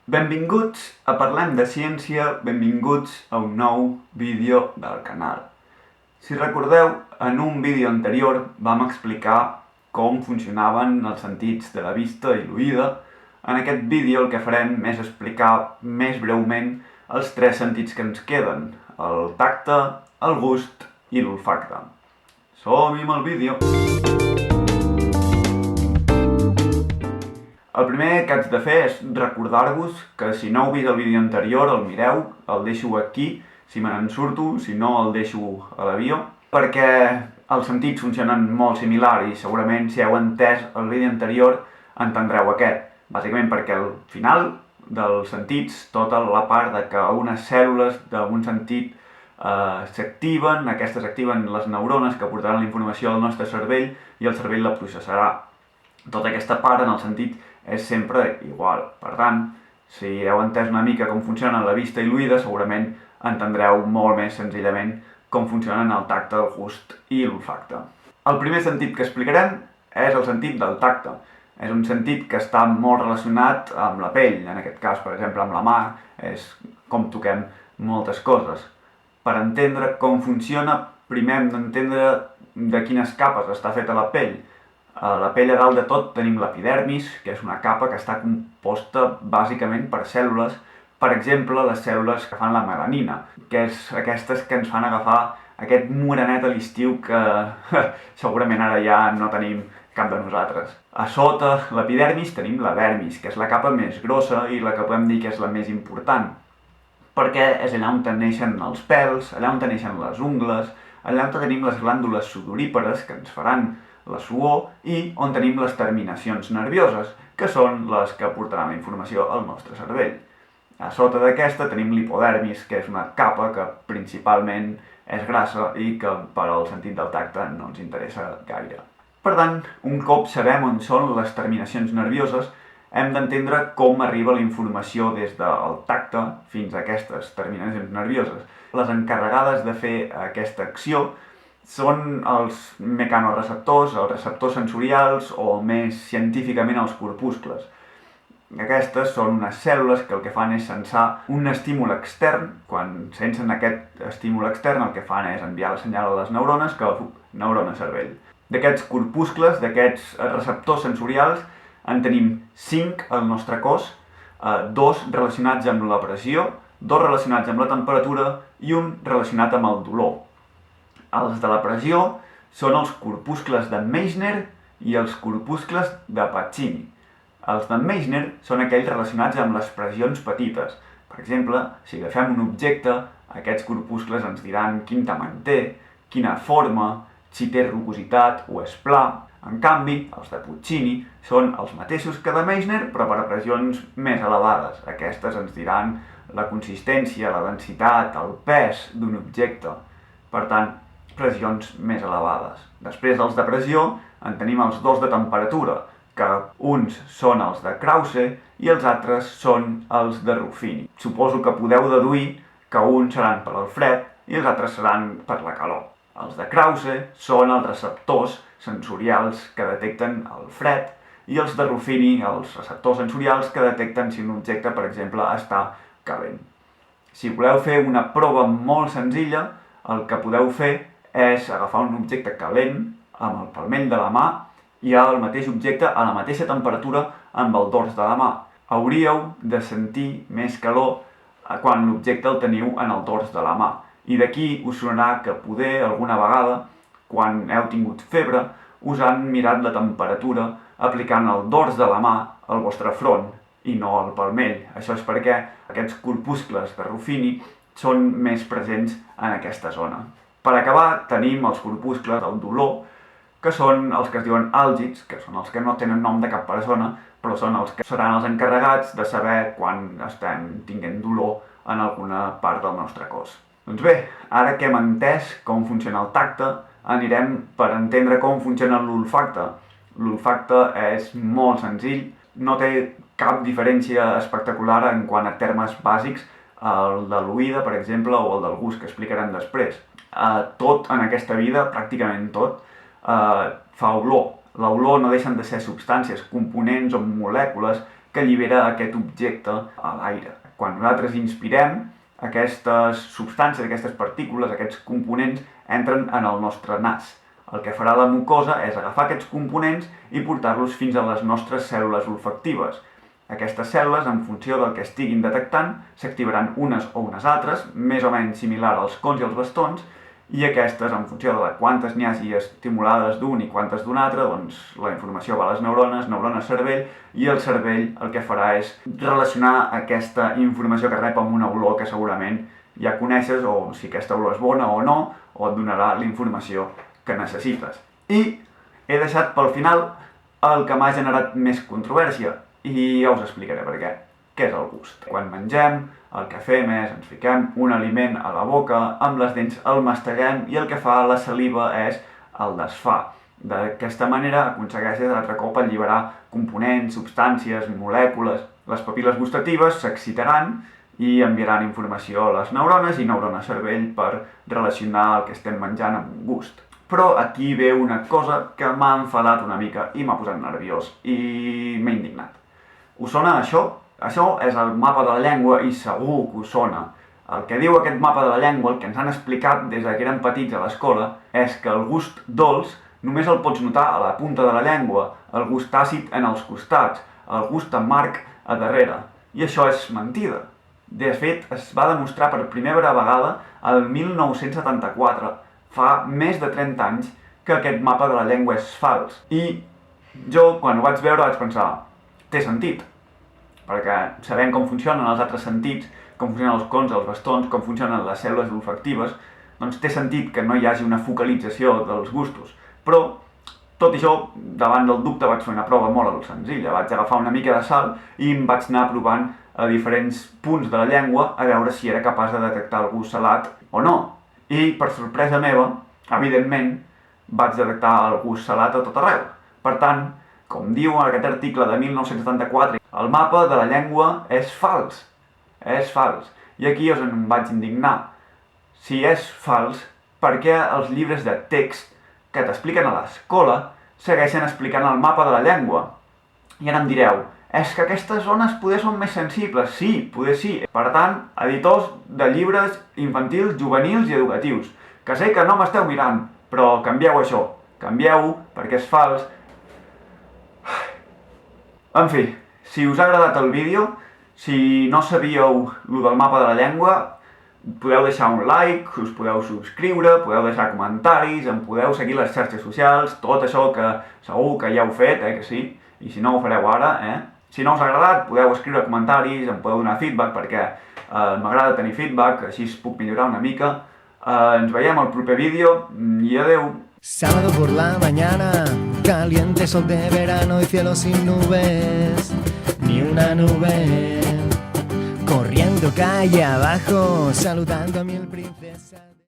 Benvinguts a Parlem de Ciència, benvinguts a un nou vídeo del canal. Si recordeu, en un vídeo anterior vam explicar com funcionaven els sentits de la vista i l'oïda. En aquest vídeo el que farem és explicar més breument els tres sentits que ens queden: el tacte, el gust i l'olfacte. Som-hi amb el vídeo! El primer que haig de fer és recordar-vos que si no heu vist el vídeo anterior, el mireu, el deixo aquí, si me n'en surto, si no el deixo a l'avió, perquè els sentits funcionen molt similar i segurament si heu entès el vídeo anterior entendreu aquest. Bàsicament perquè al final dels sentits, tota la part de que unes cèl·lules d'un sentit s'activen, aquestes activen les neurones que portaran la informació al nostre cervell i el cervell la processarà. Tota aquesta part en el sentit és sempre igual. Per tant, si heu entès una mica com funcionen la vista i l'oïda, segurament entendreu molt més senzillament com funcionen el tacte, el gust i l'olfacte. El primer sentit que explicarem és el sentit del tacte. És un sentit que està molt relacionat amb la pell, en aquest cas, per exemple, amb la mà, és com toquem moltes coses. Per entendre com funciona, primer hem d'entendre de quines capes està feta la pell. A la pell a dalt de tot tenim l'epidermis, que és una capa que està composta bàsicament per cèl·lules, per exemple, les cèl·lules que fan la melanina, que és aquestes que ens fan agafar aquest morenet a l'estiu que segurament ara ja no tenim cap de nosaltres. A sota l'epidermis tenim la dermis, que és la capa més grossa i la que podem dir que és la més important, perquè és allà on neixen els pèls, allà on neixen les ungles, allà on tenim les glàndules sudorípares que ens faran la suor i on tenim les terminacions nervioses, que són les que portaran la informació al nostre cervell. A sota d'aquesta tenim l'hipodermis, que és una capa que principalment és grassa i que per al sentit del tacte no ens interessa gaire. Per tant, un cop sabem on són les terminacions nervioses, hem d'entendre com arriba la informació des del tacte fins a aquestes terminacions nervioses. Les encarregades de fer aquesta acció són els mecanoreceptors, els receptors sensorials o més científicament els corpuscles. Aquestes són unes cèl·lules que el que fan és sensar un estímul extern. Quan sensen aquest estímul extern el que fan és enviar la senyal a les neurones, que neurona-cervell. D'aquests corpuscles, d'aquests receptors sensorials, en tenim 5 al nostre cos, 2 relacionats amb la pressió, 2 relacionats amb la temperatura i un relacionat amb el dolor. Els de la pressió són els corpuscles de Meissner i els corpuscles de Pacini. Els de Meissner són aquells relacionats amb les pressions petites. Per exemple, si agafem un objecte, aquests corpuscles ens diran quin tamany té, quina forma, si té rugositat o és pla. En canvi, els de Pacini són els mateixos que de Meissner, però per a pressions més elevades. Aquestes ens diran la consistència, la densitat, el pes d'un objecte. Per tant, pressions més elevades. Després dels de pressió en tenim els dos de temperatura, que uns són els de Krause i els altres són els de Ruffini. Suposo que podeu deduir que uns seran per al fred i els altres seran per la calor. Els de Krause són els receptors sensorials que detecten el fred i els de Ruffini els receptors sensorials que detecten si un objecte, per exemple, està calent. Si voleu fer una prova molt senzilla, el que podeu fer és agafar un objecte calent amb el palmell de la mà i el mateix objecte a la mateixa temperatura amb el dors de la mà. Hauríeu de sentir més calor quan l'objecte el teniu en el dors de la mà. I d'aquí us sonarà que poder alguna vegada, quan heu tingut febre, us han mirat la temperatura aplicant el dors de la mà al vostre front i no al palmell. Això és perquè aquests corpuscles de Ruffini són més presents en aquesta zona. Per acabar, tenim els corpuscles del dolor, que són els que es diuen àlgids, que són els que no tenen nom de cap persona, però són els que seran els encarregats de saber quan estem tinguent dolor en alguna part del nostre cos. Doncs bé, ara que hem entès com funciona el tacte, anirem per entendre com funciona l'olfacte. L'olfacte és molt senzill, no té cap diferència espectacular en quant a termes bàsics, el de l'oïda, per exemple, o el del gust, que explicarem després. Tot en aquesta vida, pràcticament tot, fa olor. L'olor no deixen de ser substàncies, components o molècules que allibera aquest objecte a l'aire. Quan nosaltres inspirem, aquestes substàncies, aquestes partícules, aquests components entren en el nostre nas. El que farà la mucosa és agafar aquests components i portar-los fins a les nostres cèl·lules olfactives. Aquestes cèl·lules, en funció del que estiguin detectant, s'activaran unes o unes altres, més o menys similar als cons i als bastons, i aquestes, en funció de quantes n'hi hagi estimulades d'un i quantes d'un altre, doncs la informació va a les neurones cervell, i el cervell el que farà és relacionar aquesta informació que rep amb una olor que segurament ja coneixes, o si aquesta olor és bona o no, o et donarà la informació que necessites. I he deixat pel final el que m'ha generat més controvèrsia, i ja us explicaré per què. Què és el gust? Quan mengem, el que fem és ens fiquem un aliment a la boca, amb les dents el masteguem i el que fa la saliva és el desfà. D'aquesta manera aconsegueixes altre cop alliberar components, substàncies, molècules. Les papil·les gustatives s'excitaran i enviaran informació a les neurones i neurones cervell per relacionar el que estem menjant amb un gust. Però aquí ve una cosa que m'ha enfadat una mica i m'ha posat nerviós i m'ha indignat. Us sona això? Això és el mapa de la llengua i segur que us sona. El que diu aquest mapa de la llengua, el que ens han explicat des que érem petits a l'escola, és que el gust dolç només el pots notar a la punta de la llengua, el gust àcid en els costats, el gust amarg a darrere. I això és mentida. De fet, es va demostrar per primera vegada el 1974, fa més de 30 anys, que aquest mapa de la llengua és fals. I jo, quan ho vaig veure, vaig pensar, té sentit, perquè sabent com funcionen els altres sentits, com funcionen els cons, els bastons, com funcionen les cèl·lules olfactives, doncs té sentit que no hi hagi una focalització dels gustos. Però, tot i això, davant del dubte vaig fer una prova molt senzilla. Vaig agafar una mica de sal i em vaig anar provant a diferents punts de la llengua a veure si era capaç de detectar el gust salat o no. I, per sorpresa meva, evidentment, vaig detectar el gust salat a tot arreu. Per tant, com diu en aquest article de 1974, el mapa de la llengua és fals. És fals. I aquí us en vaig indignar. Si és fals, per què els llibres de text que t'expliquen a l'escola segueixen explicant el mapa de la llengua? I ara em direu, és que aquestes zones poder són més sensibles. Sí, poder sí. Per tant, editors de llibres infantils, juvenils i educatius, que sé que no m'esteu mirant, però canvieu això. Canvieu-ho perquè és fals. En fi, si us ha agradat el vídeo, si no sabíeu lo del mapa de la llengua, podeu deixar un like, us podeu subscriure, podeu deixar comentaris, em podeu seguir a les xarxes socials, tot això que segur que ja heu fet, que sí, i si no ho fareu ara, Si no us ha agradat, podeu escriure comentaris, em podeu donar feedback, perquè m'agrada tenir feedback, així es puc millorar una mica. Ens veiem al proper vídeo i adeu! Sábado por la mañana, caliente sol de verano y cielo sin nubes, ni una nube. Corriendo calle abajo, saludando a mil princesas.